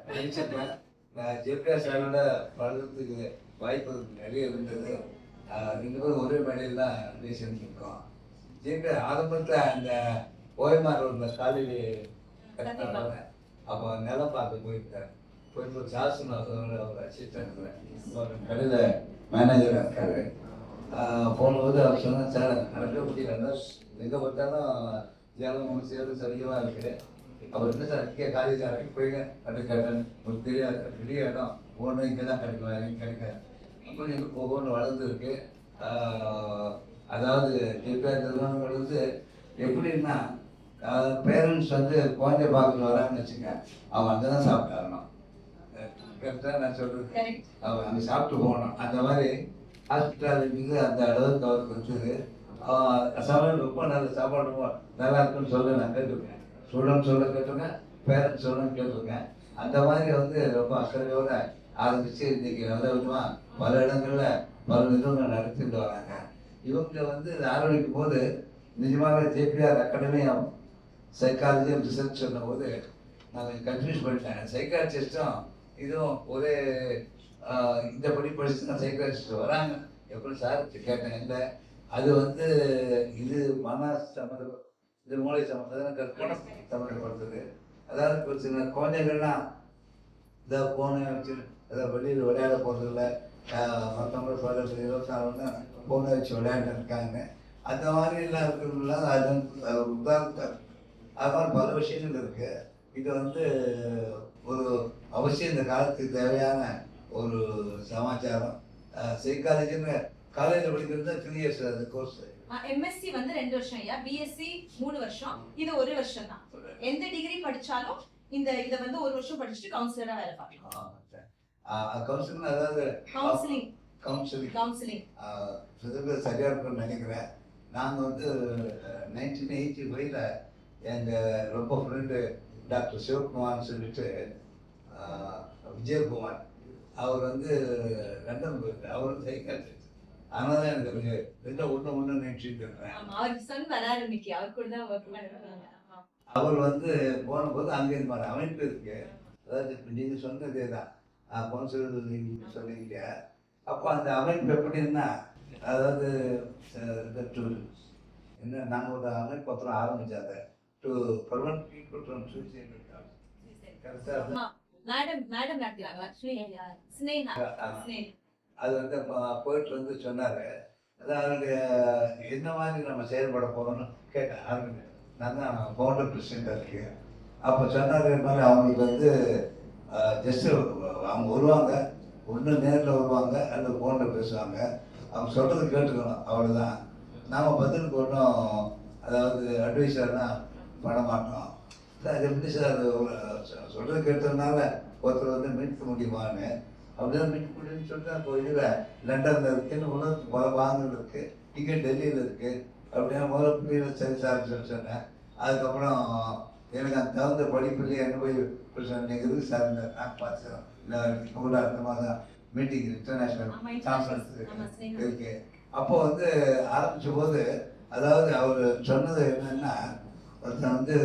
நினைச்சிருப்பேன். நான் ஜேபிஆர் சாரோட பழகிறதுக்கு வாய்ப்பு நிறைய இருந்தது. 2 பேரும் ஒரே மேடையில் தான் பேசியிருக்கோம். ஜேபிஆர் ஆரம்பத்தில் அந்த ஓஎம்ஆர் ரோட்டில் காலையில் கட்டினாங்க. அப்போ நிலம் பார்க்க போயிருக்காரு. போயிட்டு சாசன அவர் அசிஸ்டன்ட் ஒரு கடையில் மேனேஜராக இருக்காரு. போகும்போது அவர் சொன்னால் சார் நடக்க முடியல, எங்கே பார்த்தாலும் ஜலம் சேரும் சரியாக இருக்குது. அவர் என்ன சார் இங்கே காலேஜ் இறக்கி போய்ங்க அப்படி கேட்டேன். ஒரு பெரிய இடம் ஒன்று இங்கே தான் கிடைக்கும், எனக்கு கிடைக்காது. அப்போ எங்களுக்கு ஒவ்வொன்று வளர்ந்துருக்கு. அதாவது ஜேபிஆர் நிறுவனங்கள் வந்து எப்படின்னா பேரண்ட்ஸ் வந்து குழந்தை பார்க்க வரான்னு வச்சுங்க, அவன் அங்கே தான் சாப்பிட்டாரணும். கரெக்டாக நான் சொல்கிறது, அவன் அங்கே சாப்பிட்டு போகணும். அந்த மாதிரி ஹாஸ்பிட்டாலிட்டிக்கு அந்த அளவுக்கு அவருக்கு வச்சது. சமையல் ரொம்ப நல்ல சாப்பாடு நல்லா இருக்குன்னு சொல்ல நான் கேட்டிருக்கேன். ஸ்டூடெண்ட் சொல்ல கேட்டிருக்கேன், பேரண்ட்ஸ் சொல்ல கேட்டிருக்கேன். அந்த மாதிரி வந்து ரொம்ப அக்கறையோடு ஆரம்பித்து இன்றைக்கி நல்ல விதமாக பல இடங்களில் பல நிறுவனங்கள் நடத்திட்டு வராங்க. இவங்க வந்து ஆரம்பிக்கும் போது நிஜமாக JBR academy of psychology and research சொன்னபோது நான் கொஞ்சம் கன்ஃபியூஸ் பண்ணிட்டேன். சைக்காலஜிஸ்ட்டும் இதுவும் ஒரே இந்த படிச்சு நான் சைக்காலஜிஸ்ட் வராங்க எப்படி சார் கேட்டேன். இல்லை, அது வந்து இது மன சம்மந்த, இது மூளை சம்மந்தம், கற்பனை சம்மந்தப்படுத்துது. அதாவது ஒரு சின்ன குழந்தைகள்லாம் இந்த போனை வச்சு அதாவது வெளியில் விளையாட போகிறதில்ல, மற்றவங்க 24 போனை வச்சு விளையாண்டு இருக்காங்க. அந்த மாதிரிலாம் இருக்கிறதுலாம் அது உதாரணத்தை அது மாதிரி பல விஷயங்கள் இருக்குது. இது வந்து ஒரு அவசியம் இந்த காலத்துக்கு தேவையான ஒரு சமாச்சாரம். சைக்காலஜின்னு காலேஜில் படிக்கிறது 3 இயர்ஸ் அது கோர்ஸ். எம்எஸ்சி வந்து 2 வருஷம் ஐயா, பிஎஸ்சி 3 வருஷம், இது 1 வருஷம் தான். எந்த டிகிரி படிச்சாலும் இதை வந்து 1 வருஷம் படிச்சுட்டு கவுன்சிலரா வேலை பார்க்கலாம். கவுன்சிலிங் அதாவது கவுன்சிலிங் சரியா இருக்குன்னு நினைக்கிறேன். நாங்கள் வந்து 1985 எங்கள் ரொம்ப ஃப்ரெண்டு டாக்டர் சிவகுமார்னு சொல்லிட்டு விஜயகுமார், அவர் வந்து லண்டன் போயிருக்கார். அவர் வந்து சைக்காலஜிஸ்ட். அதனால தான் எனக்கு ரெண்டும் ஒன்று நினைச்சிட்டு இருக்கிறேன். அவர் வந்து போன போது அங்கே மாதிரி அமைப்பு இருக்கு. அதாவது நீங்கள் சொன்னதே தான் கவுன்சிலர் சொன்னீங்க. அப்போ அந்த அமைப்பு எப்படின்னா, அதாவது என்ன நாங்கள் ஒரு அமைப்பு பத்திரம் ஆரம்பிச்சாங்க to prevent people from suicide. அது வந்து போயிட்டு வந்து சொன்னார். அதாவது என்ன மாதிரி நம்ம செயல்பட போகிறோம்னு கேட்டேன். நான் தான் ஃபவுண்டர் பிரசிடெண்ட்டாக இருக்கேன். அப்போ சொன்னார், இது மாதிரி அவங்களுக்கு வந்து ஜஸ்ட்டு அவங்க வருவாங்க, ஒன்று நேரில் வருவாங்க அல்லது ஃபோனில் பேசுவாங்க. அவங்க சொல்கிறது கேட்டுக்கணும், அவ்வளோதான். நாம் பதிலுக்கு ஒன்றும் அதாவது அட்வைஸர்னால் பண்ண மாட்டோம். அது எப்படி சார் சொல்கிறது கேட்டதுனால ஒருத்தர் வந்து மீட்க முடியுமான்னு அப்படிதான் மீட்க முடியும்னு சொல்லிட்டு அப்போ இதில் லண்டனில் இருக்குன்னு உலகத்துக்கு பல பாகங்கள் இருக்குது, இங்கே டெல்லியில் இருக்குது. அப்படின்னா முதல்ல சரி சார் சொன்னேன். அதுக்கப்புறம் எனக்கு அந்த தகுந்த படிப்புலேயே என்ன போய் பிரச்சனைங்கிறது சார் நான் பார்த்துக்கிறோம். இல்லை கூட அடுத்த மாதம் மீட்டிங் இன்டர்நேஷ்னல் கான்ஃபரன்ஸ் இருக்கு. அப்போ வந்து ஆரம்பித்த போது அதாவது அவர் சொன்னது என்னென்னா, ஒருத்தன் வந்து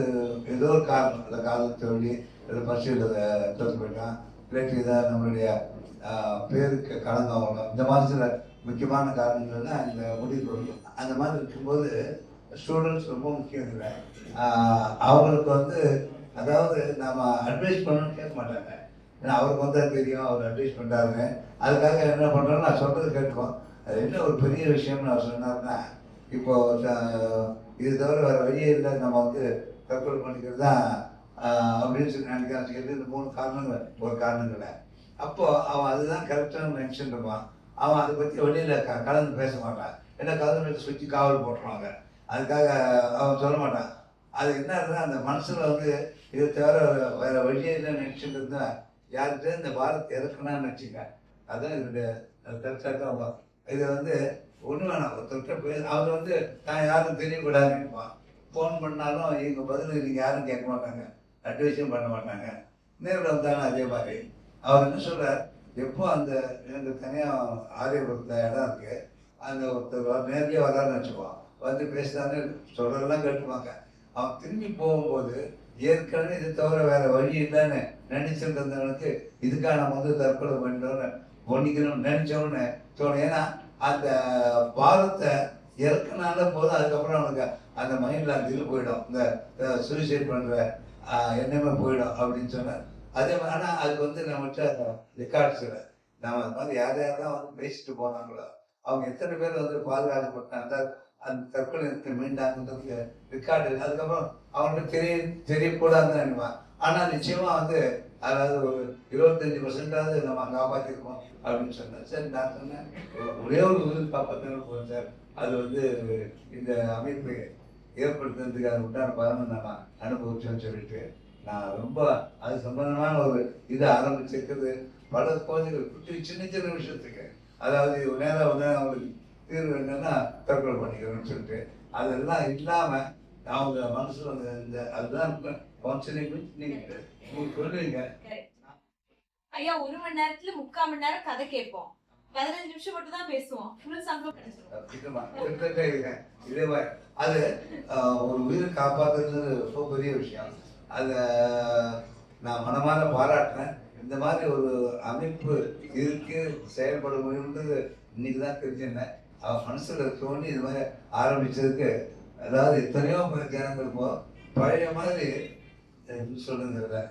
ஏதோ ஒரு காரணம், அந்த காலத்தை சொல்லி ஏதோ பரிசீலில் தோற்று போயிட்டான், இல்லாட்டி இதாக நம்மளுடைய பேருக்கு களங்கம் ஆகணும், இந்த மாதிரி சில முக்கியமான காரணங்கள்லாம் இந்த முடிவு கொடுக்கும். அந்த மாதிரி இருக்கும்போது ஸ்டூடெண்ட்ஸ் ரொம்ப முக்கியம் இல்லை. அவங்களுக்கு வந்து அதாவது நம்ம அட்வைஸ் பண்ணணும்னு கேட்க மாட்டாங்க. ஏன்னா அவருக்கு வந்தால் தெரியும், அவர் அட்வைஸ் பண்ணுறாருன்னு. அதுக்காக என்ன பண்ணுறோன்னு நான் சொல்கிறது கேட்டுக்கோம். அது என்ன ஒரு பெரிய விஷயம்னு அவர் சொன்னார்னா, இப்போ இது தவிர வேறு வழியே இல்லை, நம்ம வந்து தற்கொலை பண்ணிக்கிறது தான் அப்படின்னு சொல்லி நினைக்கிறான்னு சொல்லி இந்த 3 காரணங்கள் ஒரு காரணங்களை. அப்போது அவன் அதுதான் கரெக்டான மென்ஷன் இருப்பான். அவன் அதை பற்றி வெளியில் கலந்து பேச மாட்டான். ஏன்னா கலந்து சுற்றி காவல் போட்டுருவாங்க. அதுக்காக அவன் சொல்ல மாட்டான். அது என்ன இருந்தால் அந்த மனசில் வந்து இதை தவிர வேறு வழியே இல்லை நினச்சிட்டு இருந்தால் யார்கிட்ட இந்த பாரத்தை இறக்கணும்னு நினச்சிங்க. அதுதான் இதனுடைய கரெக்டாக இதை வந்து ஒன்று வேணாம், ஒருத்தர்கிட்ட அவர் வந்து நான் யாரும் தெரியக்கூடாதுன்னு நினைப்பான். ஃபோன் பண்ணாலும் இவங்க பதில் நீங்கள் யாரும் கேட்க மாட்டாங்க, அட்வைஸும் பண்ண மாட்டாங்க. நேரில் வந்தாலும் அதே மாதிரி. அவர் என்ன சொல்கிறார், எப்போ அந்த எனக்கு தனியாக ஆரியபுரத்தில் இடம் இருக்குது, அந்த ஒருத்தர் நேர்லேயே வரான்னு வச்சுக்குவான், வந்து பேசுகிறான்னு சொல்கிறதெல்லாம் கேட்டுப்பாங்க. அவன் திரும்பி போகும்போது ஏற்கனவே இது தவிர வேற வழி இல்லைன்னு நினைச்சிட்டு இருந்தவனுக்கு இதுக்காக நம்ம வந்து தற்கொலை பண்ணிட்டோன்னு பண்ணிக்கணும்னு நினைச்சோன்னு தோணும். ஏன்னா அந்த பாரத்தை இறக்குனால போதும், அதுக்கப்புறம் அவனுக்கு அந்த மைண்டில் அந்த இது போயிடும், இந்த சூசைட் பண்ணுற எண்ணமே போயிடும் அப்படின்னு சொன்னார். அதே மாதிரி ஆனால் அதுக்கு வந்து நம்மகிட்ட ரெக்கார்ட்ஸில் நம்ம அது மாதிரி யார் யாரெல்லாம் வந்து பேசிட்டு போனாங்களோ அவங்க எத்தனை பேர் வந்து பாதுகாக்கப்பட்டாங்க, அந்த தற்கொலை மீண்டாங்கன்றதுக்கு ரெக்கார்டு. அதுக்கப்புறம் அவனுக்கு தெரியக்கூடாதுன்னு நினைப்பான். ஆனால் நிச்சயமாக வந்து அதாவது ஒரு 25% நம்ம காப்பாற்றிருக்கோம் அப்படின்னு சொன்னேன். சரி, நான் சொன்னேன் ஒரே ஒரு உயிர் காப்பாற்றணும் போகிறேன் சார், அது வந்து இந்த அமைப்பு ஏற்படுத்துறதுக்கு அது உண்டான பலனை நான் அனுபவிச்சேன்னு சொல்லிட்டு நான் ரொம்ப அது சம்பந்தமான ஒரு இதை ஆரம்பிச்சிருக்குது. பல குழந்தைகள் குட்டி சின்ன சின்ன விஷயத்துக்கு அதாவது நேரம் வந்து அவங்களுக்கு தீர்வு என்னன்னா தற்கொலை பண்ணிக்கிறோம்னு சொல்லிட்டு அதெல்லாம் இல்லாமல் அவங்க மனசில் வந்து இந்த அதுதான் கவுன்சிலிங் நீங்கள் சொல்லுவீங்க. ஐயா 1 மணி நேரத்துல 3/4 மணி நேரம் கதை கேட்போம், 15 நிமிஷம் மட்டும் தான் பேசுவோம், ஃபுல் சம்பளம் கிடைச்சிடும். இதே மாதிரி அது ஒரு உயிரை காப்பாற்றுறது ரொம்ப பெரிய விஷயம். அதை நான் மனமாற பாராட்டுறேன். இந்த மாதிரி ஒரு அமைப்பு இருக்கு, செயல்பட முடியுன்றது இன்னைக்கு தான் தெரிஞ்சுனேன். அவன் மனசில் தோண்டி இது மாதிரி ஆரம்பிச்சதுக்கு அதாவது எத்தனையோ ஜனங்கள் போ பழைய மாதிரி சொல்றது இல்லை.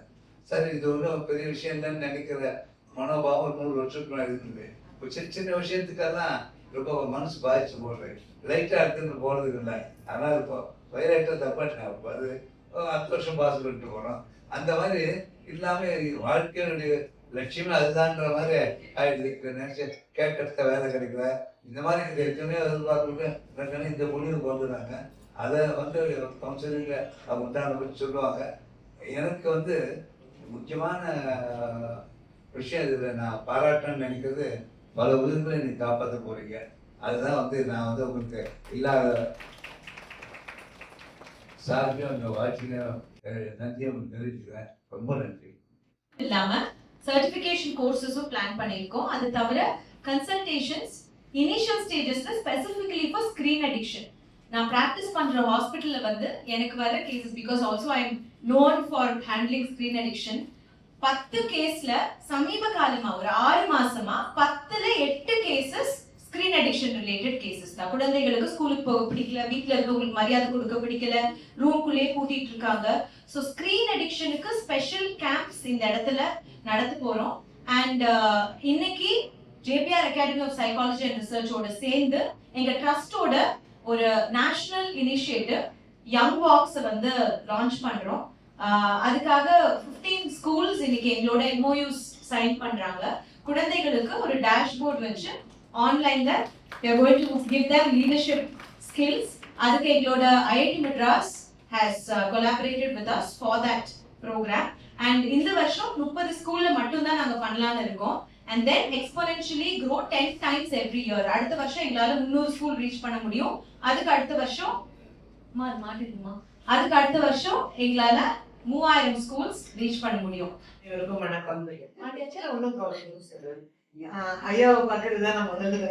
சரி, இது ஒன்றும் பெரிய விஷயம் இல்லைன்னு நினைக்கிற மனோபாவம் 100 வருஷத்துக்கு முன்னாடி இருக்குது. இப்போ சின்ன சின்ன விஷயத்துக்கெல்லாம் ரொம்ப மனசு பாதிச்சு போடுறேன், லைட்டாக எடுத்துன்னு போகிறதுக்கு இல்லை. அதனால் இப்போ வைலைட்டாக தப்பாட்டேன். அப்போ அது 10 வருஷம் பாஸ் பண்ணிட்டு போகிறோம். அந்த மாதிரி இல்லாமல் வாழ்க்கையினுடைய லட்சியமே அதுதான்ற மாதிரி ஆயிடுது. நினச்சி கேட்கறத வேலை கிடைக்கல, இந்த மாதிரி எத்தனையோ எதிர்பார்க்கறது இந்த முடிவுக்கு வந்துடுறாங்க. அதை வந்து கவுன்சிலிங்கில் அவங்க உண்டான பற்றி சொல்லுவாங்க. எனக்கு வந்து முக்கியமான விஷயம் இதில் நான் பாராட்டணும்னு நினைக்கிறது, பல உயிர்களை நீ காப்பாற்ற போறீங்க. அதுதான் வந்து நான் வந்து உங்களுக்கு இல்லாத சார்பியும் அந்த வாழ்க்கையிலும் நன்றியும் தெரிவிச்சுக்கிறேன். ரொம்ப நன்றி. இல்லாம சர்டிஃபிகேஷன் கோர்சஸும் பிளான் பண்ணியிருக்கோம். அது தவிர கன்சல்டேஷன்ஸ் இனிஷியல் ஸ்டேஜஸ்ல ஸ்பெசிஃபிகலி ஃபார் ஸ்கிரீன் அடிக்ஷன். நான் ப்ராக்டிஸ் பண்ற ஹாஸ்பிட்டல்ல வந்து எனக்கு வர cases, because also I am known for handling screen addiction. 10 கேஸ்ல சமீப காலமா ஒரு 6 மாசமா 10ல 8 cases screen addiction related cases தான். குழந்தைகளுக்கு ஸ்கூலுக்கு போக பிடிக்கல, வீட்டில் இருக்கவங்களுக்கு மரியாதை கொடுக்க பிடிக்கல, ரூம்குள்ளேயே கூட்டிட்டு இருக்காங்க. ஸோ ஸ்கிரீன் அடிக்ஷனுக்கு ஸ்பெஷல் கேம்ப்ஸ் இந்த இடத்துல நடத்த போறோம். அண்ட் இன்னைக்கு JPR academy of psychology and ரிசர்ச்சோட சேர்ந்து எங்க ட்ரஸ்டோட ஒரு நேஷனல் இனிஷியேட்டிவ் யங் வாக்ஸ் வந்து லான்ச் பண்றோம். அதுக்காக 15 ஸ்கூல்ஸ் இன்னைக்கு எங்களோட MOUs சைன் பண்றாங்க. குழந்தைகளுக்கு ஒரு டேஷ்போர்ட் வச்சு ஆன்லைன்ல we are going to give them leadership skills. அதுக்கு எங்களோட IIT Madras has collaborated with us for that program. And இந்த வருஷம் 30 ஸ்கூல்ல மட்டும் தான் நாங்க பண்ணலாம்னு இருக்கோம். And then exponentially grow 10 times every year. அடுத்த வருஷம் எங்களால 300 ஸ்கூல் ரீச் பண்ண முடியும். அதுக்கு அடுத்த வருஷம் எங்களால 3000 ஸ்கூல்ஸ் ரீச் பண்ண முடியும். இவருக்கும் வணக்கம். ஒன்றும் ப்ராப்ளம் ஐயாவை பார்க்கறது தான் நான் முதல்ல.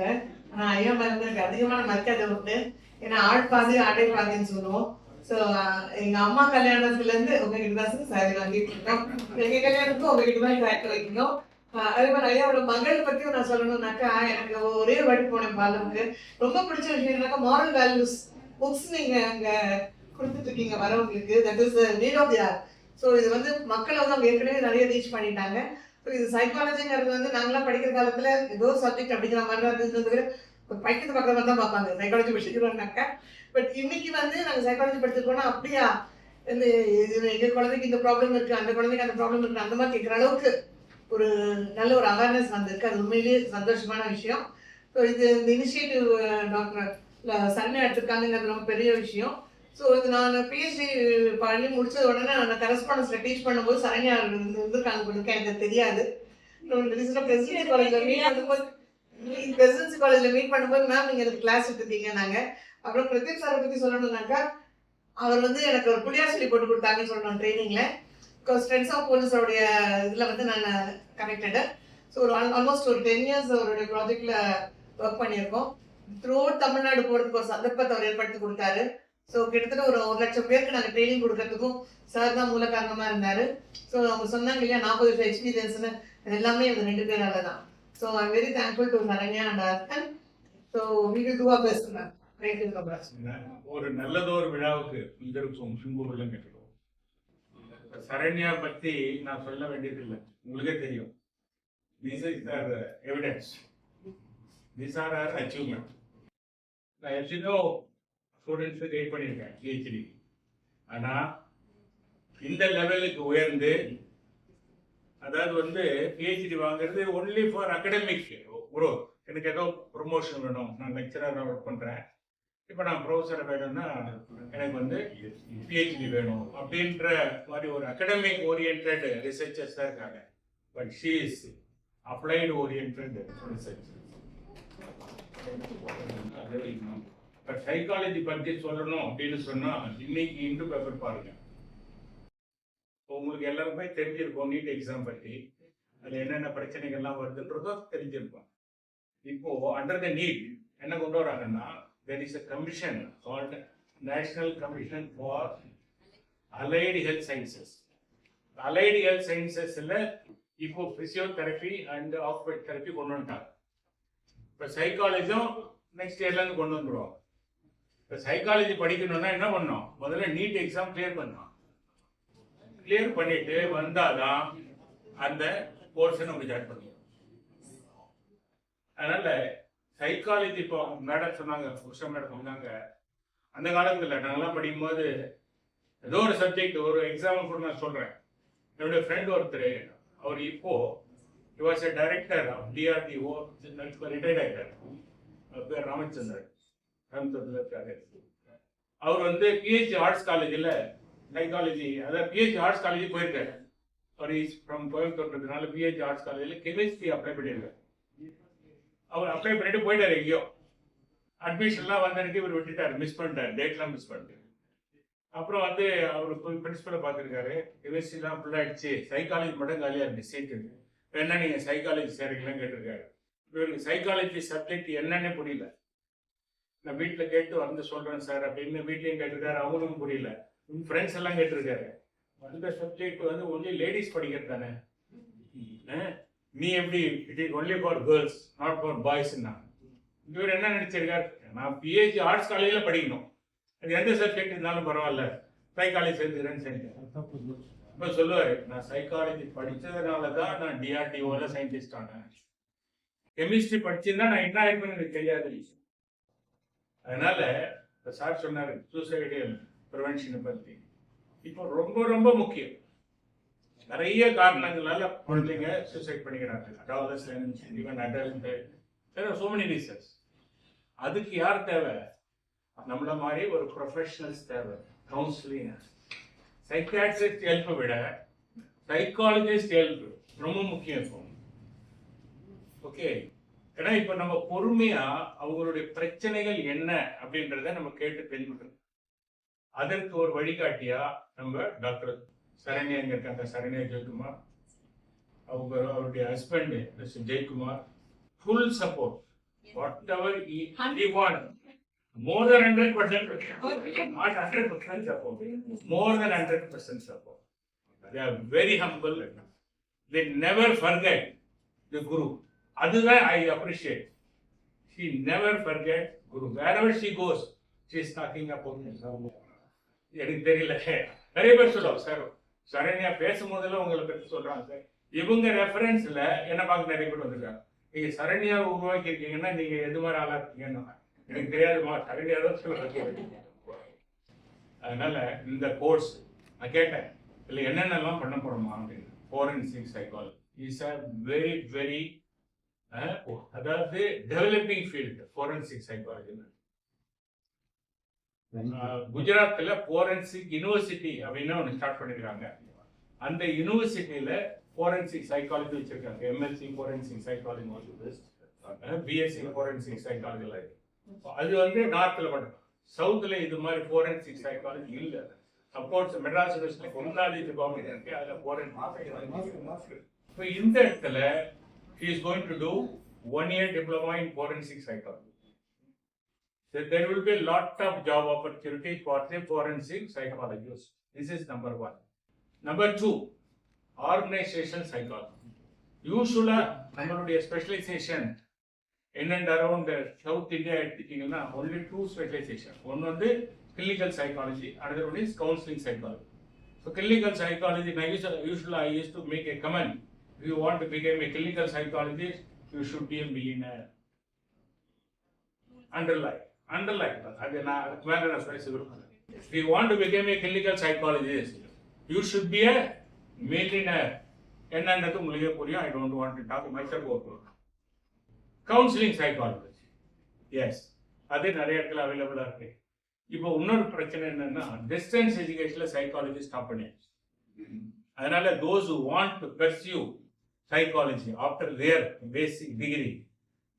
ஆனால் ஐயா மேலே அதிகமான மரியாதை உண்டு. ஏன்னா ஆள் பாதி ஆடை பாதின்னு சொல்லுவோம். ஸோ எங்கள் அம்மா கல்யாணத்துலேருந்து உங்ககிட்ட தான் சாரி வாங்கிட்டு இருக்கோம். எங்கள் கல்யாணத்துக்கும் உங்ககிட்ட தான் சாரி வைக்கணும். அதே மாதிரி ஐயாவோட மகள் பற்றியும் நான் சொல்லணும்னாக்கா, எனக்கு ஒரே வாட்டி போனேன் பாலமுக்கு. ரொம்ப பிடிச்ச விஷயம் என்னன்னாக்கா மாரல் வேல்யூஸ் புக்ஸ் நீங்கள் அங்கே கொடுத்துட்டு இருக்கீங்க வரவங்களுக்கு. That is need of the hour. So இது வந்து மக்களை வந்து அவங்க ஏற்கனவே நிறைய ரீச் பண்ணிட்டாங்க. ஸோ இது சைக்காலஜிங்கிறது வந்து நாங்களாம் படிக்கிற காலத்தில் ஏதோ சப்ஜெக்ட் அப்படிங்கிற மாதிரி தான் இருந்தது. ஒரு பைக்கத்து பக்கத்தில் தான் பார்ப்பாங்க சைக்காலஜி படிச்சுக்கிறோம்னாக்கா. பட் இன்னைக்கு வந்து நாங்கள் சைக்காலஜி படிச்சிருக்கோம்னா அப்படியா இந்த எங்கள் குழந்தைக்கு இந்த ப்ராப்ளம் இருக்குது, அந்த குழந்தைக்கு அந்த ப்ராப்ளம் இருக்குது, அந்த மாதிரி கேட்குற அளவுக்கு ஒரு நல்ல ஒரு அவேர்னஸ் வந்திருக்கு. அது உண்மையிலேயே சந்தோஷமான விஷயம். ஸோ இது இந்த இனிஷியேட்டிவ் டாக்டர் சரண்யா எடுத்துருக்காங்கிறது ரொம்ப பெரிய விஷயம். ஸோ இது நான் PhD பண்ணி முடிச்ச உடனே நான் கரஸ்பாண்டன்ஸில் டீச் பண்ணும்போது சரண்யா இருந்திருக்காங்க கொடுக்க எனக்கு தெரியாது. பிரசிடென்சி காலேஜில் மீட் பண்ணும்போது மேம் நீங்கள் எனக்கு கிளாஸ் எடுத்துருக்கீங்க நாங்கள். அப்புறம் பிரதீப் சாரை பற்றி சொல்லணும்னாக்கா, அவர் வந்து எனக்கு ஒரு புளியார் சொல்லி போட்டு கொடுத்தாங்கன்னு சொல்லணும் ட்ரைனிங்கில். பிகாஸ் ஃப்ரெண்ட்ஸ் ஆஃப் போலீஸோடைய இதில் வந்து நான் கனெக்டடு. ஸோ ஒரு ஆல்மோஸ்ட் ஒரு 10 years அவருடைய ப்ராஜெக்டில் ஒர்க் பண்ணியிருக்கோம். த்ரூ தமிழ்நாடு போகிறதுக்கு ஒரு சந்தர்ப்பத்தை அவர் ஏற்படுத்தி கொடுத்தாரு. ஸோ கிட்டத்தட்ட ஒரு 1 லட்சம் பேருக்கு நாங்கள் ட்ரைனிங் கொடுக்கறதுக்கும் சார் தான் மூல காரணமாக இருந்தார். ஸோ அவங்க சொன்னாங்க இல்லையா 40 வருஷம் எக்ஸ்பீரியன்ஸ்னு, அது எல்லாமே இந்த 2 பேரால தான். So I am very thankful to Saranya and husband. So we will do our best ma'am. ஒரு நல்லதொரு விழாவுக்கு வந்திருக்கும் சிங்கூரில் கேட்டுருக்கோம். சரண்யா பற்றி நான் சொல்ல வேண்டியதில்லை, உங்களுக்கே தெரியும். These are the evidence. These are our achievement. நான் எத்தனையோ ஸ்டூடெண்ட்ஸு கைட் பண்ணியிருக்கேன் PhD. ஆனால் இந்த லெவலுக்கு உயர்ந்து, அதாவது PhD வாங்குறது ஒன்லி ஃபார் அகடமிக் growth. எனக்கு ஏதோ ப்ரொமோஷன் வேணும், நான் லெக்சராக ஒர்க் பண்ணுறேன், இப்போ நான் ப்ரொஃபஸரை வேணும்னா எனக்கு PhD வேணும் அப்படின்ற மாதிரி ஒரு அகடமிக் ஓரியன்ட் ரிசர்ச்சர்ஸ் தான் இருக்காங்க. But she is applied orient research. But psychology பற்றி சொல்லணும் அப்படின்னு சொன்னால் இன்னைக்கு இந்து பேப்பர் பாருங்க. உங்களுக்கு எல்லாருமே தெரிஞ்சிருக்கும் நீட் எக்ஸாம் பற்றி, அதில் என்னென்ன பிரச்சனைகள்லாம் வருதுன்றதோ தெரிஞ்சிருக்கும். இப்போ அண்டர் த நீட் என்ன கொண்டு வராங்கன்னா, there is a commission called National Commission for Allied Health Sciences. Allied Health Sciences இப்போ பிசியோதெரப்பி அண்ட் ஆக்குபேட் தெரப்பி கொண்டு வந்துட்டாங்க. இப்போ சைக்காலஜியும் நெக்ஸ்ட் இயர்லேருந்து கொண்டு வந்துடுவாங்க. இப்போ சைக்காலஜி படிக்கணும்னா என்ன பண்ணோம், முதல்ல நீட் எக்ஸாம் கிளியர் பண்ணோம். கிளியர் பண்ணிட்டு வந்தாதான் அந்த கோர்ஸை நம்ம ஜாயின் பண்ணுவோம். அதனால சைக்காலஜி இப்போ மேடம் சொன்னாங்க, உஷா மேடம் சொன்னாங்க, அந்த காலத்தில் நாங்கள்லாம் படிக்கும்போது ஏதோ ஒரு சப்ஜெக்ட் ஒரு எக்ஸாம்பிள் கூட நான் சொல்கிறேன். என்னுடைய ஃப்ரெண்ட் ஒருத்தர், அவர் இப்போ he was a director of DRDO, retired ஆகிட்டார். அவர் பேர் ராமச்சந்திரன். அவர் PhD ஆர்ட்ஸ் காலேஜில் சைக்காலஜி, அதாவது PhD ஆர்ட்ஸ் காலேஜ் போயிருக்காரு. அவர் ஃப்ரம் கோயம்புத்தூர்ன்றதுனால PhD ஆர்ட்ஸ் காலேஜில் கெமிஸ்ட்ரி அப்ளை பண்ணியிருக்காரு. அவர் அப்ளை பண்ணிட்டு போயிட்டார் எங்கேயோ. அட்மிஷன்லாம் வந்தனுக்கு இவர் விட்டுட்டார், மிஸ் பண்ணிட்டார், டேட்லாம் மிஸ் பண்ணிட்டார். அப்புறம் அவர் பிரின்சிபலை பார்த்துருக்காரு, கெமிஸ்ட்ரிலாம் ஃபுல்லாகிடுச்சு, சைக்காலஜி மட்டும் காலியாக இருக்கு சீட்டு, என்ன நீங்கள் சைக்காலஜி சேரீங்களான்னு கேட்டிருக்காரு. இவருக்கு சைக்காலஜி சப்ஜெக்ட் என்னன்னே புரியல. நான் வீட்டில் கேட்டு சொல்கிறேன் சார் அப்படின்னு வீட்லேயும் கேட்டிருக்காரு, அவங்களுக்கும் புரியல. ஃப்ரெண்ட்ஸ் எல்லாம் கேட்டிருக்காரு. அந்த சப்ஜெக்ட் ஒன்லி லேடிஸ் படிக்கிறது தானே, நீ எப்படி it is only for girls not for பாய்ஸ்ன்னா. இவர் என்ன நினைச்சிருக்காரு, நான் PhD ஆர்ட்ஸ் காலேஜில் படிக்கணும், அது எந்த சப்ஜெக்ட் இருந்தாலும் பரவாயில்ல, சைக்காலஜி சேர்ந்துக்கிறேன்னு சொல்லிட்டு இப்போ சொல்லுவார், நான் சைக்காலஜி படித்ததுனால தான் நான் DRDOவில் சயின்டிஸ்ட் ஆனேன், கெமிஸ்ட்ரி படிச்சிருந்தா நான் என்ன ஆயிருப்பேன்னு எனக்கு தெரியாது. அதனால இப்போ சார் சொன்னார் சூசைடு ப்ரிவென்ஷனை பற்றி. இப்போ ரொம்ப ரொம்ப முக்கியம். நிறைய காரணங்களால குழந்தைங்க சூசைட் பண்ணிக்கிறாங்க. Adolescence, even adult, so many reasons. அதுக்கு யார் தேவை? நம்மள மாதிரி ஒரு ப்ரொஃபஷனல்ஸ் தேவை. கவுன்சிலிங், சைக்காட்ரிஸ்ட் ஹெல்ப்பை விட சைக்காலஜிஸ்ட் ஹெல்ப் ரொம்ப முக்கியம் இருக்கும். ஓகே, ஏன்னா இப்போ நம்ம பொறுமையா அவங்களுடைய பிரச்சனைகள் என்ன அப்படின்றத நம்ம கேட்டு தெரிஞ்சுக்கணும். அதற்கு ஒரு வழிகாட்டியா நம்ம டாக்டர் சரண்யா இருக்காங்க, சரண்யா ஜெயக்குமார், அவருடைய husband mister Jayakumar, full support. What ever he want, more than 100%, not 100% support, more than 100% support. They are very humble. They never forget the Guru. அதுதான் I appreciate. She never forget Guru. Wherever she goes, she is talking about him. எனக்கு தெரியல, நிறைய பேர் சொல்லுவாங்க sir, Saranya பேசும்போதெல்லாம் உங்களை பற்றி சொல்றாங்க சார். இவங்க ரெஃபரன்ஸ்ல என்ன பார்க்க நிறைய பேர் வந்திருக்காங்க. நீங்க சரண்யாவை உருவாக்கி இருக்கீங்கன்னா நீங்க எது மாதிரி ஆளா இருக்கீங்கன்னு எனக்கு தெரியாதுமா, சரண்யா தான் சொல்லுவாங்க. அதனால இந்த கோர்ஸ் நான் கேட்டேன், இல்லை என்னென்னலாம் பண்ண போறோமா அப்படின்னு. Forensic psychology is a very very அதாவது டெவலப்பிங் ஃபீல்டு ஃபோரன்சிக் சைக்காலஜி. குஜராத்தில் ஃபோரன்சிக் யூனிவர்சிட்டி அப்படின்னு ஒன்று ஸ்டார்ட் பண்ணியிருக்காங்க. அந்த யூனிவர்சிட்டியில் ஃபோரன்சிக் சைக்காலஜி வச்சிருக்காங்க. MSc forensic psychology, BSc forensic சைக்காலஜியில். அது நார்த்தில் மட்டும், சவுத்தில் இது மாதிரி ஃபோரன்சிக் சைக்காலஜி இல்லை. சப்போர்ட்ஸ் மெட்ராஸ் யூனிவர்சிட்டி கொண்டாடி கவர்மெண்ட் இருக்கு, அதில் ஃபோரன்சிக். இப்போ இந்த இடத்துல he is going to do 1 year diploma in forensic psychology. So there will be a lot of job opportunities for the forensic psychologists. This is number one. Number two, organizational psychology. Usually, நம்மளுடைய specialisation in and around South India எடுத்துக்கிட்டீங்கன்னா only two specialization. One வந்து clinical psychology, another one is counseling psychology. So clinical psychology, usually I used to make a comment. If you want to become a clinical psychologist, you should be a millionaire. Underline. அது நான் வேற நான் பேச விரும்புகிறேன். If you want to become a clinical psychologist, you should be a millionaire. என்னன்றது உங்களுக்கு புரியும். I don't want to talk myself about counselling psychology. Yes, அது நிறைய இடத்துல அவைலபிளாக இருக்கு. இப்போ இன்னொரு பிரச்சனை என்னன்னா, டிஸ்டன்ஸ் எஜுகேஷனில் சைக்காலஜி ஸ்டாப் பண்ணியாச்சு. அதனால those who want to pursue psychology after their basic degree,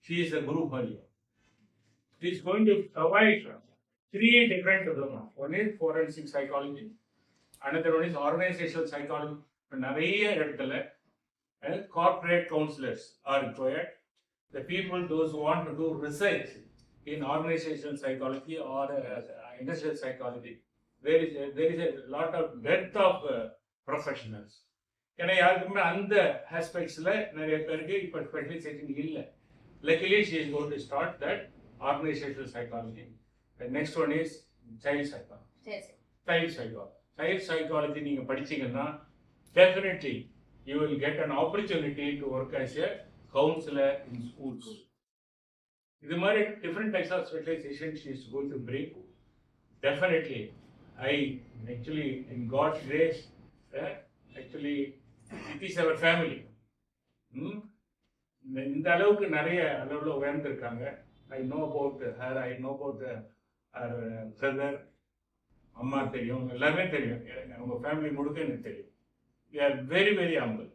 she is a guru for you. She is going to provide three different programs. One is forensic psychology, another one is organizational psychology. நிறைய இடத்துல corporate counselors are required. The people, those who want to do research in organizational psychology or industrial psychology, there is a lot of depth of professionals. ஏன்னா யாருக்குமே அந்த ஆஸ்பெக்ட்ஸில் நிறைய பேருக்கு இப்போ specialisation இல்லை. Luckily, she is going to start that organizational psychology. The next one is child psychology. Child psychology நீங்கள் படிச்சீங்கன்னா definitely you will get an opportunity to work as a counselor in schools. இது மாதிரி different types of specialization she is going to bring. Definitely, I actually, in God's grace, actually it is our family. இந்த அளவுக்கு நிறைய அளவில் உயர்ந்திருக்காங்க. I know about her, I know about her brother, அம்மா தெரியும், எல்லாமே தெரியும். அவங்க ஃபேமிலி முழுக்க எனக்கு தெரியும். We are very, very humble.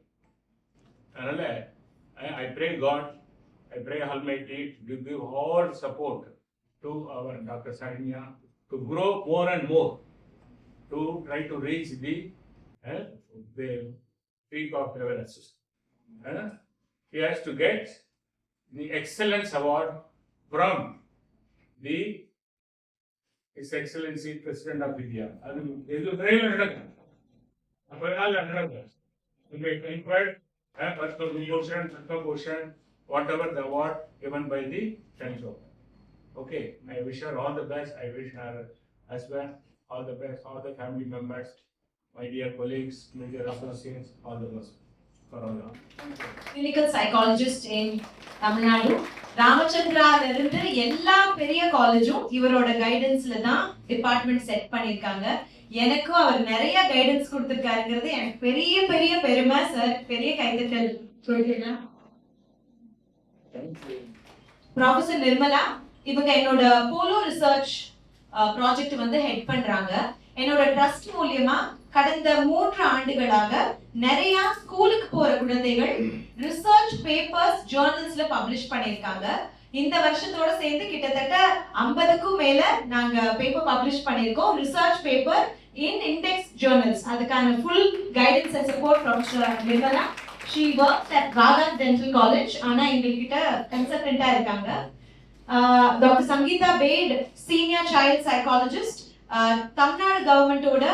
அதனால I pray God, I pray Almighty to give all support to our Dr. Saranya to grow more and more, to try to reach the peak of Everest. He has to get the Excellence Award from His Excellency President of India. அது விரைவில் நடக்கும். அப்போதான் நடக்கும். Inquired Bhushan, whatever the award given by the Central. Okay, I wish her all the best. I wish her husband all the best, all the family members, my dear colleagues, my dear associates, all the best for all of them. Clinical psychologist in Tamil Nadu. ராமச்சந்திரால இருந்து எல்லா பெரிய காலேஜும் இவரோட கைடன்ஸ்ல தான் department set பண்ணிருக்காங்க. எனக்கும் அவர் நிறைய guidance கொடுத்திருக்காருங்கிறது எனக்கு பெரிய பெரிய பெருமை. சார் பெரிய கைதட்டல் சொல்றீங்களா? ப்ரொஃபசர் நிர்மலா இவங்க என்னோட போலோ ரிசர்ச் ப்ராஜெக்ட் வந்து ஹெட் பண்றாங்க. என்னோட ட்ரஸ்ட் மூலியமா கடந்த 3 ஆண்டுகளாக நிறைய ஸ்கூலுக்கு போற குழந்தைகள் ரிசர்ச் பேப்பர்ஸ் ஜர்னல்ஸ்ல பப்ளிஷ் பண்ணிருக்காங்க. இந்த வருஷத்தோட சேர்ந்து கிட்டத்தட்ட 50க்கும் மேல நாங்க பேப்பர் பப்ளிஷ் பண்ணிருக்கோம். Research paper in index journals. அதுக்கான full guidance and support professor Nirmala. She works at Ragan Dental College. ஆனா எங்ககிட்ட கன்சல்டன்ட்டா இருக்காங்க. Doctor Sangeetha Bhat, senior child psychologist, Tamil Nadu கவர்மெண்டோட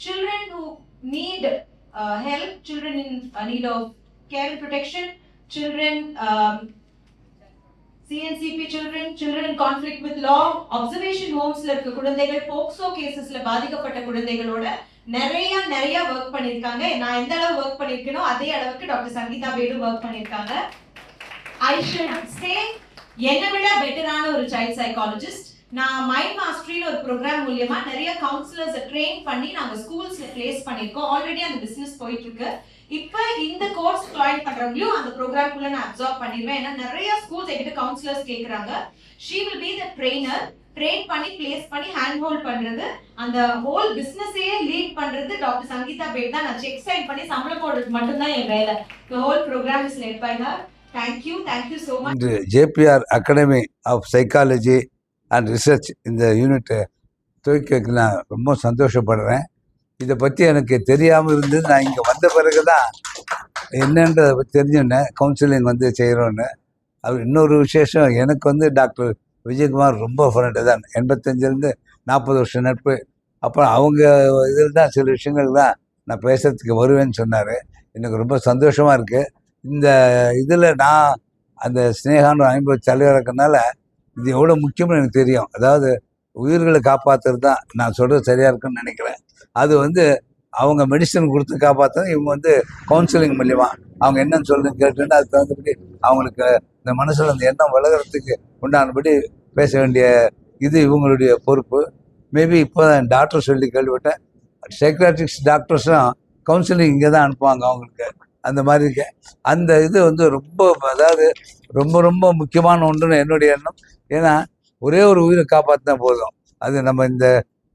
children who need help, children in need of care and protection, children CNCP children in conflict with law, observation homes இருக்க குழந்தைகள், POCSO கேசஸ்ல பாதிக்கப்பட்ட குழந்தைகளோட நிறைய வர்க் பண்ணிருக்காங்க. நான் எந்த அளவு வர்க் பண்ணிருக்கேனோ அதே அளவுக்கு டாக்டர் சங்கீதா பேடு வர்க் பண்ணிருக்காங்க. I should say என்னை விட பெட்டரான ஒரு சைல்ட் சைக்காலஜிஸ்ட். நான் மைண்ட் மாஸ்டரின்னு ஒரு ப்ரோக்ராம் மூலமா நிறைய கவுன்சிலர்ஸை ட்ரெயின் பண்ணி நாங்கள் ஸ்கூல்ஸ்ல பிளேஸ் பண்ணியிருக்கோம். ஆல்ரெடி அந்த பிசினஸ் போயிட்டு இருக்கு. இப்போ இந்த கோர்ஸ் ஜாயின் பண்றவங்களையும் அந்த ப்ரோக்ராம்குள்ள நான் அப்சார்ப் பண்ணிடுவேன். ஏன்னா நிறைய ஸ்கூல்ஸ் எங்கிட்ட கவுன்சிலர்ஸ் கேட்குறாங்க. She will be the trainer. Train பண்ணி பிளேஸ் பண்ணி ஹேண்ட் ஹோல்ட் பண்றது, அந்த ஹோல் பிசினஸையே லீட் பண்றது டாக்டர் சங்கீதா பேட் தான். நான் செக் சைன் பண்ணி சம்பளம் போடுறது மட்டும்தான் என் வேலை. The whole program is led by her. Thank you so much. JPR Academy of Psychology and research இந்த யூனிட்டை துவக்க நான் ரொம்ப சந்தோஷப்படுறேன். இதை பற்றி எனக்கு தெரியாமல் இருந்து நான் இங்கே வந்த பிறகு தான் என்னன்றதை பற்றி தெரிஞ்சுன்னேன். கவுன்சிலிங் வந்து செய்கிறோன்னு. அது இன்னொரு விசேஷம், எனக்கு வந்து டாக்டர் விஜயகுமார் ரொம்ப ஃப்ரெண்டு தான். 85லேருந்து 40 வருஷம் நட்பு. அப்புறம் அவங்க இதில் தான் சில விஷயங்கள் தான் நான் பேசுகிறதுக்கு வருவேன்னு சொன்னார். எனக்கு ரொம்ப சந்தோஷமாக இருக்குது. இந்த இதில் நான் அந்த ஸ்னேகான்னு அமைப்பு தலைவராக இருக்கனால இது எவ்வளோ முக்கியம்னு எனக்கு தெரியும். அதாவது உயிர்களை காப்பாற்றுறது தான் நான் சொல்கிறது சரியாக இருக்குன்னு நினைக்கிறேன். அது அவங்க மெடிசன் கொடுத்து காப்பாற்றுறது, இவங்க கவுன்சிலிங் மூலியமா அவங்க என்னன்னு சொல்லுன்னு கேட்டுட்டு அதுக்கு தகுந்தபடி அவங்களுக்கு இந்த மனசில் அந்த எண்ணம் வளர்கிறதுக்கு உண்டானபடி பேச வேண்டிய இது இவங்களுடைய பொறுப்பு. மேபி இப்போ டாக்டர் சொல்லி கேள்விப்பட்டேன், சைக்காட்ரிக்ஸ் டாக்டர்ஸும் கவுன்சிலிங் இங்கே தான் அனுப்புவாங்க அவங்களுக்கு. அந்த மாதிரி இருக்கு. அந்த இது ரொம்ப அதாவது ரொம்ப ரொம்ப முக்கியமான ஒன்றுன்னு என்னுடைய எண்ணம். ஏன்னா ஒரே ஒரு உயிரை காப்பாற்றினா போதும். அது நம்ம இந்த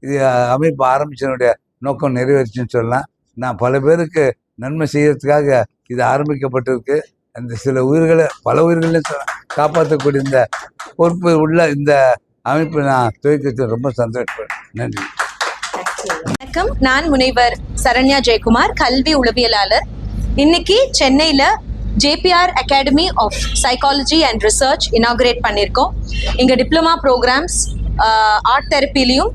இது அமைப்பு ஆரம்பிச்சனுடைய நோக்கம் நிறைவேறிச்சுன்னு சொல்லலாம். நான் பல பேருக்கு நன்மை செய்யறதுக்காக இது ஆரம்பிக்கப்பட்டிருக்கு. அந்த சில உயிர்களை பல உயிர்களையும் காப்பாற்றக்கூடிய இந்த பொறுப்பு உள்ள இந்த அமைப்பு நான் துவக்கிறது ரொம்ப சந்தோஷப்படுறேன். நன்றி. வணக்கம், நான் முனைவர் சரண்யா ஜெயக்குமார், கல்வி உளவியலாளர். இன்னைக்கு சென்னையில் JPR academy of psychology and research inaugurate பண்ணியிருக்கோம். இங்கே டிப்ளமா ப்ரோக்ராம்ஸ் ஆர்ட் தெரப்பிலையும்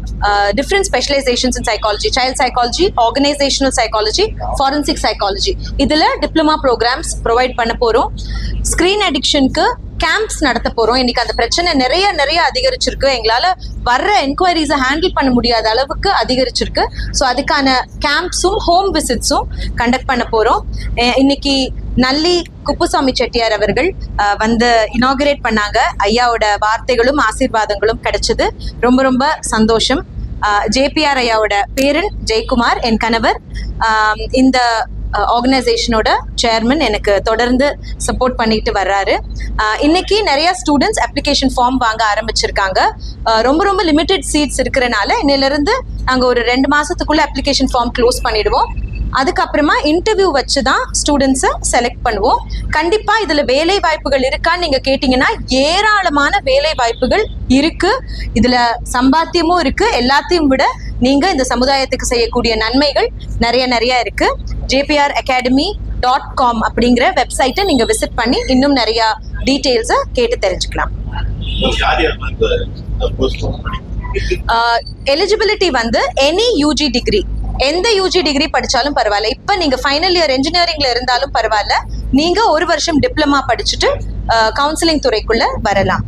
different specialisations in psychology, child psychology, organisational psychology, forensic psychology, இதில் டிப்ளமா ப்ரோக்ராம்ஸ் ப்ரொவைட் பண்ண போகிறோம். ஸ்க்ரீன் அடிக்ஷனுக்கு கேம்ப்ஸ் நடத்த போகிறோம். இன்னைக்கு அந்த பிரச்சனை நிறைய அதிகரிச்சிருக்கு. எங்களால் வர்ற என்கொயரிஸை ஹேண்டில் பண்ண முடியாத அளவுக்கு அதிகரிச்சிருக்கு. ஸோ அதுக்கான கேம்ப்ஸும் ஹோம் விசிட்ஸும் கண்டக்ட் பண்ண போகிறோம். இன்னைக்கு நல்லி குப்புசாமி செட்டியார் அவர்கள் இனாகுரேட் பண்ணாங்க. ஐயாவோட வார்த்தைகளும் ஆசீர்வாதங்களும் கிடைச்சது. ரொம்ப ரொம்ப சந்தோஷம். ஜேபிஆர் ஐயாவோட பேரன் ஜெயக்குமார், என் கணவர், இந்த ஆர்கனைசேஷனோட சேர்மன், எனக்கு தொடர்ந்து சப்போர்ட் பண்ணிட்டு வர்றாரு. இன்னைக்கு நிறைய ஸ்டூடெண்ட்ஸ் அப்ளிகேஷன் ஃபார்ம் வாங்க ஆரம்பிச்சிருக்காங்க. ரொம்ப லிமிட்டெட் சீட்ஸ் இருக்கிறனால இன்னிலிருந்து நாங்கள் ஒரு 2 மாசத்துக்குள்ள அப்ளிகேஷன் ஃபார்ம் க்ளோஸ் பண்ணிடுவோம். அதுக்கப்புறமா இன்டர்வியூ வச்சு தான் ஸ்டூடெண்ட்ஸை செலக்ட் பண்ணுவோம். கண்டிப்பாக இதில் வேலை வாய்ப்புகள் இருக்கான்னு நீங்கள் கேட்டிங்கன்னா ஏராளமான வேலை வாய்ப்புகள் இருக்குது. இதில் சம்பாத்தியமும் இருக்குது. எல்லாத்தையும் விட நீங்கள் இந்த சமுதாயத்துக்கு செய்யக்கூடிய நன்மைகள் நிறைய இருக்குது. jpracademy.com அப்படிங்கிற வெப்சைட்டை நீங்கள் விசிட் பண்ணி இன்னும் நிறையா டீட்டெயில்ஸை கேட்டு தெரிஞ்சுக்கலாம். எலிஜிபிலிட்டி எனி யூஜி டிகிரி, எந்த யூஜி டிகிரி படிச்சாலும் பரவாயில்ல. இப்போ நீங்க ஃபைனல் இயர் இன்ஜினியரிங்ல இருந்தாலும் பரவாயில்ல, நீங்க 1 வருஷம் டிப்ளமா படிச்சுட்டு கவுன்சிலிங் துறைக்குள்ள வரலாம்.